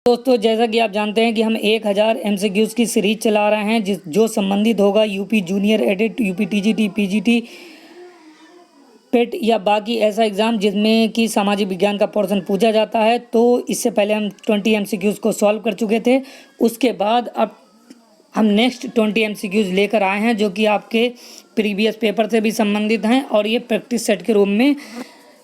दोस्तों, जैसा कि आप जानते हैं कि हम 1000 एमसीक्यूज़ की सीरीज चला रहे हैं जो संबंधित होगा UP junior aided, UP TGT, PGT, PET या बाकी ऐसा एग्ज़ाम जिसमें कि सामाजिक विज्ञान का पोर्शन पूछा जाता है। तो इससे पहले हम 20 एमसीक्यूज़ को सॉल्व कर चुके थे। उसके बाद अब हम नेक्स्ट 20 एमसीक्यूज़ लेकर आए हैं जो कि आपके प्रीवियस पेपर से भी संबंधित हैं और ये प्रैक्टिस सेट के रूप में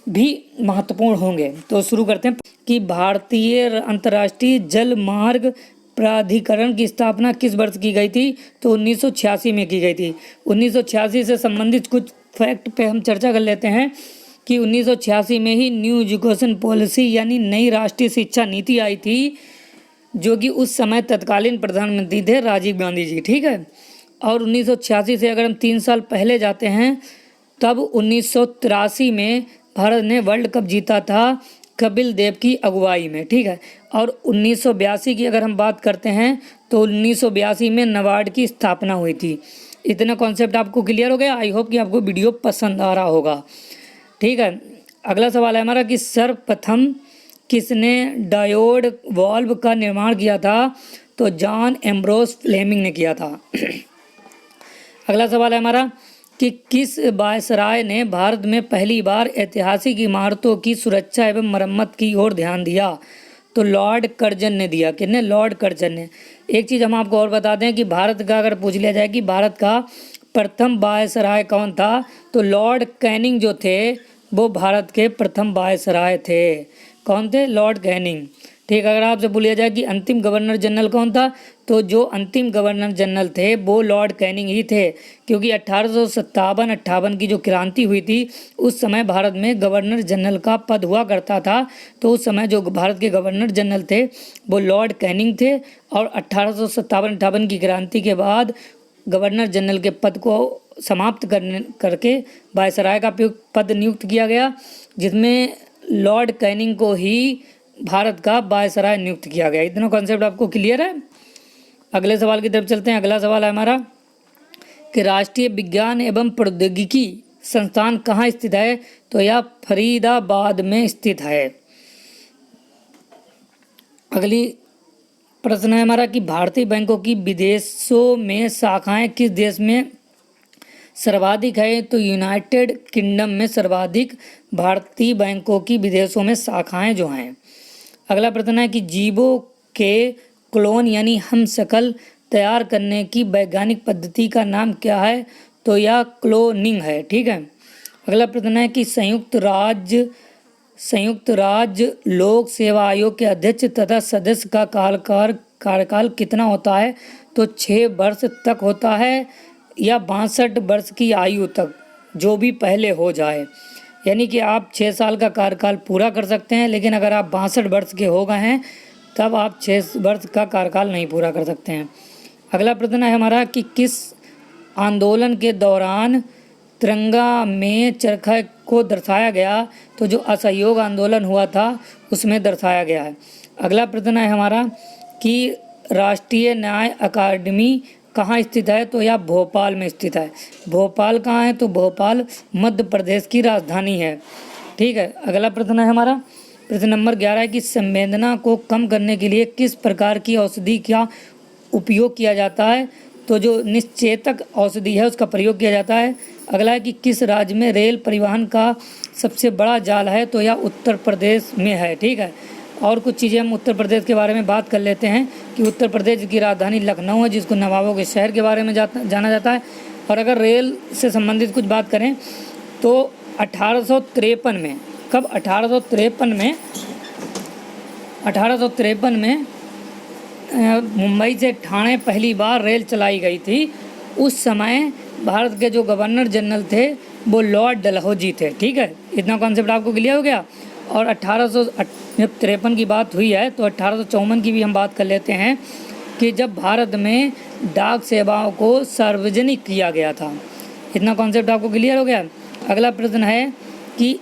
भी महत्वपूर्ण होंगे। तो शुरू करते हैं कि भारतीय अंतर्राष्ट्रीय जल मार्ग प्राधिकरण की स्थापना किस वर्ष की गई थी? तो 1986 में की गई थी। 1986 से संबंधित कुछ फैक्ट पे हम चर्चा कर लेते हैं कि 1986 में ही न्यू एजुकेशन पॉलिसी यानी नई राष्ट्रीय शिक्षा नीति आई थी, जो कि उस समय तत्कालीन प्रधानमंत्री थे राजीव गांधी जी। ठीक है। और 1986 से अगर हम 3 साल पहले जाते हैं तब 1983 में भारत ने वर्ल्ड कप जीता था कपिल देव की अगुवाई में। ठीक है। और 1982 की अगर हम बात करते हैं तो 1982 में नाबार्ड की स्थापना हुई थी। इतना कॉन्सेप्ट आपको क्लियर हो गया। आई होप कि आपको वीडियो पसंद आ रहा होगा। ठीक है। अगला सवाल है हमारा कि सर्वप्रथम किसने डायोड वाल्व का निर्माण किया था? तो जॉन एम्ब्रोस फ्लेमिंग ने किया था। अगला सवाल है हमारा कि किस वायसराय ने भारत में पहली बार ऐतिहासिक इमारतों की सुरक्षा एवं मरम्मत की ओर ध्यान दिया? तो लॉर्ड कर्जन ने दिया। किसने? लॉर्ड कर्जन ने। एक चीज़ हम आपको और बता दें कि भारत का अगर पूछ लिया जाए कि भारत का प्रथम वायसराय कौन था, तो लॉर्ड कैनिंग जो थे वो भारत के प्रथम वायसराय थे। कौन थे? Lord Canning. ठीक। अगर आपसे पूछा जाए कि अंतिम गवर्नर जनरल कौन था, तो जो अंतिम गवर्नर जनरल थे वो लॉर्ड कैनिंग ही थे, क्योंकि 1857-58 की जो क्रांति हुई थी उस समय भारत में गवर्नर जनरल का पद हुआ करता था। तो उस समय जो भारत के गवर्नर जनरल थे वो लॉर्ड कैनिंग थे और 1857-58 की क्रांति के बाद गवर्नर जनरल के पद को समाप्त करके वायसराय का पद नियुक्त किया गया, जिसमें लॉर्ड कैनिंग को ही भारत का वायसराय नियुक्त किया गया। इतना कॉन्सेप्ट आपको क्लियर है? अगले सवाल की तरफ चलते हैं। अगला सवाल है हमारा कि राष्ट्रीय विज्ञान एवं प्रौद्योगिकी संस्थान कहाँ स्थित है? तो यह फरीदाबाद में स्थित है। अगली प्रश्न है हमारा कि भारतीय बैंकों की विदेशों में शाखाएं किस देश में सर्वाधिक है? तो यूनाइटेड किंगडम में सर्वाधिक भारतीय बैंकों की विदेशों में शाखाएं जो हैं। अगला प्रश्न है कि जीवों के क्लोन यानी हम शकल तैयार करने की वैज्ञानिक पद्धति का नाम क्या है? तो यह क्लोनिंग है। ठीक है। अगला प्रश्न है कि संयुक्त राज्य लोक सेवा आयोग के अध्यक्ष तथा सदस्य का कार्यकाल कितना होता है? तो 6 वर्ष तक होता है या 62 वर्ष की आयु तक, जो भी पहले हो जाए। यानी कि आप 6 साल का कार्यकाल पूरा कर सकते हैं, लेकिन अगर आप 62 वर्ष के हो गए हैं तब आप 6 वर्ष का कार्यकाल नहीं पूरा कर सकते हैं। अगला प्रश्न है हमारा कि किस आंदोलन के दौरान तिरंगा में चरखा को दर्शाया गया? तो जो असहयोग आंदोलन हुआ था उसमें दर्शाया गया है। अगला प्रश्न है हमारा कि राष्ट्रीय न्याय अकादमी कहाँ स्थित है? तो यह भोपाल में स्थित है। भोपाल कहाँ है? तो भोपाल मध्य प्रदेश की राजधानी है। ठीक है। अगला प्रश्न है हमारा प्रश्न नंबर 11 है कि संवेदना को कम करने के लिए किस प्रकार की औषधि का उपयोग किया जाता है? तो जो निश्चेतक औषधि है उसका प्रयोग किया जाता है। अगला है कि किस राज्य में रेल परिवहन का सबसे बड़ा जाल है? तो यह उत्तर प्रदेश में है। ठीक है। और कुछ चीज़ें हम उत्तर प्रदेश के बारे में बात कर लेते हैं कि उत्तर प्रदेश की राजधानी लखनऊ है, जिसको नवाबों के शहर के बारे में जाना जाता है। और अगर रेल से संबंधित कुछ बात करें तो 1853 में, कब? 1853 में मुंबई से ठाणे पहली बार रेल चलाई गई थी। उस समय भारत के जो गवर्नर जनरल थे वो लॉर्ड डलहौजी थे। ठीक है। इतना कॉन्सेप्ट आपको क्लियर हो गया। और 1853 की बात हुई है तो 1854 की भी हम बात कर लेते हैं कि जब भारत में डाक सेवाओं को सार्वजनिक किया गया था। इतना कॉन्सेप्ट आपको क्लियर हो गया। अगला प्रश्न है कि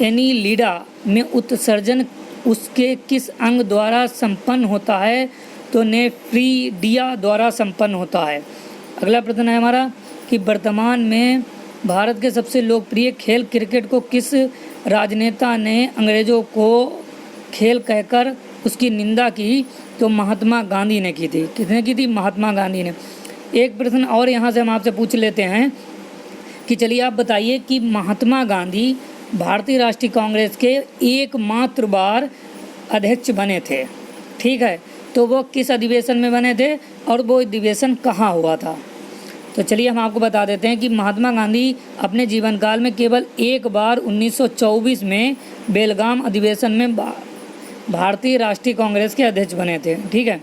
एनीलिडा में उत्सर्जन उसके किस अंग द्वारा संपन्न होता है? तो नेफ्रीडिया द्वारा संपन्न होता है। अगला प्रश्न है हमारा कि वर्तमान में भारत के सबसे लोकप्रिय खेल क्रिकेट को किस राजनेता ने अंग्रेजों को खेल कहकर उसकी निंदा की तो महात्मा गांधी ने की थी। किसने की थी? महात्मा गांधी ने। एक प्रश्न और यहाँ से हम आपसे पूछ लेते हैं कि चलिए आप बताइए कि महात्मा गांधी भारतीय राष्ट्रीय कांग्रेस के एकमात्र बार अध्यक्ष बने थे, ठीक है, तो वो किस अधिवेशन में बने थे और वो अधिवेशन कहाँ हुआ था? तो चलिए हम आपको बता देते हैं कि महात्मा गांधी अपने जीवन काल में केवल एक बार 1924 में बेलगाम अधिवेशन में भारतीय राष्ट्रीय कांग्रेस के अध्यक्ष बने थे, ठीक है।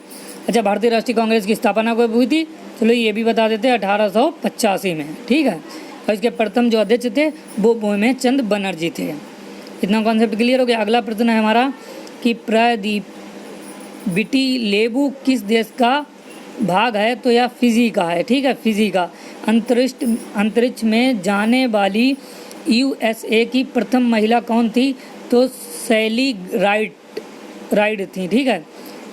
अच्छा, भारतीय राष्ट्रीय कांग्रेस की स्थापना कब हुई थी? चलो ये भी बता देते हैं, 1885 में, ठीक है। और इसके प्रथम जो अध्यक्ष थे वो भूमेचंद बनर्जी थे। इतना कॉन्सेप्ट क्लियर हो गया। अगला प्रश्न है हमारा कि प्रायद्वीपीय लेबू किस देश का भाग है? तो यह फिजी का है, ठीक है, फिजी का। अंतरिक्ष में जाने वाली यूएसए की प्रथम महिला कौन थी? तो सैली राइड थी, ठीक है।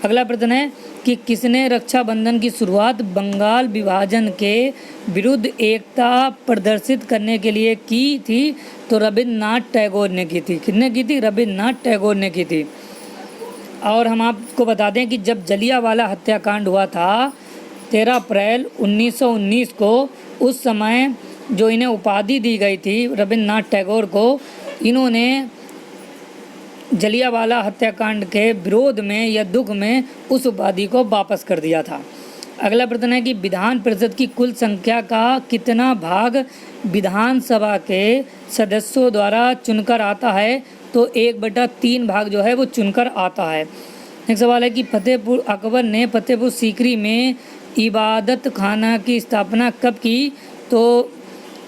अगला प्रश्न है कि किसने रक्षाबंधन की शुरुआत बंगाल विभाजन के विरुद्ध एकता प्रदर्शित करने के लिए की थी? तो रविन्द्रनाथ टैगोर ने की थी। किसने की थी? रविन्द्रनाथ टैगोर ने की थी। और हम आपको बता दें कि जब जलियांवाला हत्याकांड हुआ था 13 अप्रैल 1919 को, उस समय जो इन्हें उपाधि दी गई थी रविन्द्रनाथ टैगोर को, इन्होंने जलियांवाला हत्याकांड के विरोध में या दुख में उस उपाधि को वापस कर दिया था। अगला प्रश्न है कि विधान परिषद की कुल संख्या का कितना भाग विधानसभा के सदस्यों द्वारा चुनकर आता है? तो 1/3 भाग जो है वो चुनकर आता है। नेक्स्ट सवाल है कि अकबर ने फतेहपुर सीकरी में इबादत खाना की स्थापना कब की? तो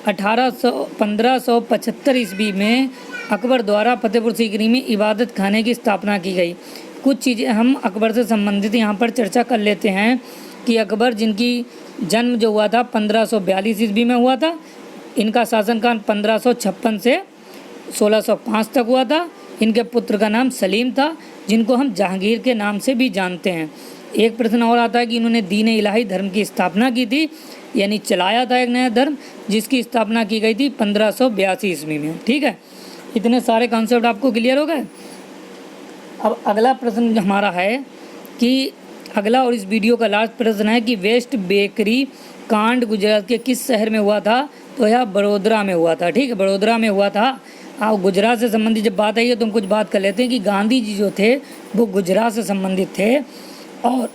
1575 ईस्वी में अकबर द्वारा फतेहपुर सीकरी में इबादत खाने की स्थापना की गई। कुछ चीज़ें हम अकबर से संबंधित यहाँ पर चर्चा कर लेते हैं कि अकबर, जिनकी जन्म जो हुआ था 1542 ईस्वी में हुआ था, इनका शासनकाल 1556 से 1605 तक हुआ था। इनके पुत्र का नाम सलीम था, जिनको हम जहांगीर के नाम से भी जानते हैं। एक प्रश्न और आता है कि इन्होंने दीन इलाही धर्म की स्थापना की थी, यानी चलाया था एक नया धर्म, जिसकी स्थापना की गई थी 1582 ईस्वी में, ठीक है। इतने सारे कॉन्सेप्ट आपको क्लियर हो गए। अब अगला प्रश्न हमारा है कि अगला और इस वीडियो का लास्ट प्रश्न है कि वेस्ट बेकरी कांड गुजरात के किस शहर में हुआ था? तो यह बड़ोदरा में हुआ था, ठीक है, बड़ोदरा में हुआ था। गुजरात से संबंधित जब बात आई है तो हम कुछ बात कर लेते हैं कि गांधी जी जो थे वो गुजरात से संबंधित थे। और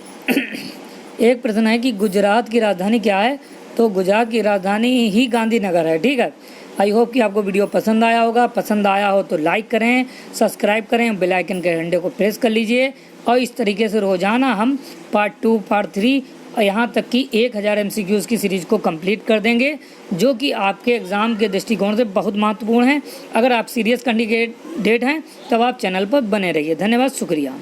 एक प्रश्न है कि गुजरात की राजधानी क्या है? तो गुजरात की राजधानी ही गांधीनगर है, ठीक है। आई होप कि आपको वीडियो पसंद आया होगा। पसंद आया हो तो लाइक करें, सब्सक्राइब करें, बेल आइकन के घंटे को प्रेस कर लीजिए। और इस तरीके से रोज़ाना हम पार्ट 2, पार्ट 3 और यहाँ तक कि 1000 MCQs की सीरीज़ को कंप्लीट कर देंगे, जो कि आपके एग्ज़ाम के दृष्टिकोण से बहुत महत्वपूर्ण है। अगर आप सीरियस कैंडिडेट हैं तब आप चैनल पर बने रहिए। धन्यवाद, शुक्रिया।